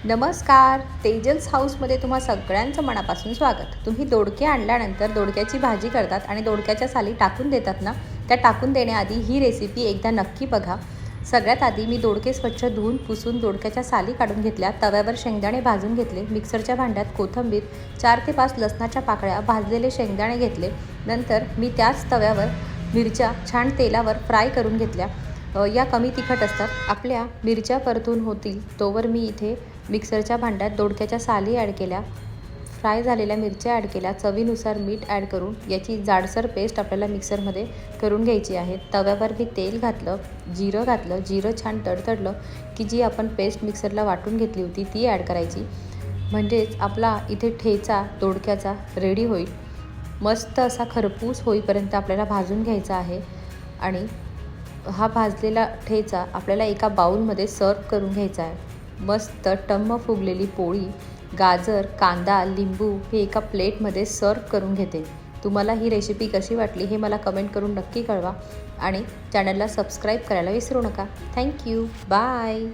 नमस्कार, तेजल्स हाऊसमध्ये तुम्हा सगळ्यांचं मनापासून स्वागत. तुम्ही दोडके आणल्यानंतर दोडक्याची भाजी करतात आणि दोडक्याच्या साली टाकून देतात ना, त्या टाकून देण्याआधी ही रेसिपी एकदा नक्की बघा. सगळ्यात आधी मी दोडके स्वच्छ धुवून पुसून दोडक्याच्या साली काढून घेतल्या. तव्यावर शेंगदाणे भाजून घेतले. मिक्सरच्या भांड्यात कोथिंबीर, 4 ते 5 लसणाच्या पाकळ्या, भाजलेले शेंगदाणे घेतले. नंतर मी त्याच तव्यावर मिरच्या छान तेलावर फ्राय करून घेतल्या. या कमी तिखट असतात. आपल्या मिरच्या परतून होतील तोवर मी इथे मिक्सरच्या भांड्यात दोडक्याच्या साली ॲड केल्या, फ्राय झालेल्या मिरच्या ॲड केल्या, चवीनुसार मीठ ॲड करून याची जाडसर पेस्ट आपल्याला मिक्सरमध्ये करून घ्यायची आहे. तव्यावर मी तेल घातलं, जिरं घातलं. जिरं छान तडतडलं की जी आपण पेस्ट मिक्सरला वाटून घेतली होती ती ॲड करायची. म्हणजेच आपला इथे ठेचा दोडक्याचा रेडी होईल. मस्त असा खरपूस होईपर्यंत आपल्याला भाजून घ्यायचा आहे आणि हा भाजलेला ठेचा आपल्याला एका बाउलमध्ये सर्व करून घ्यायचा आहे. मस्त टम्म फुगलेली पोळी, गाजर, कांदा, लिंबू हे एका प्लेटमध्ये सर्व करून घेते. तुम्हाला ही रेसिपी कशी वाटली हे मला कमेंट करून नक्की कळवा आणि चॅनलला सबस्क्राईब करायला विसरू नका. थँक्यू. बाय.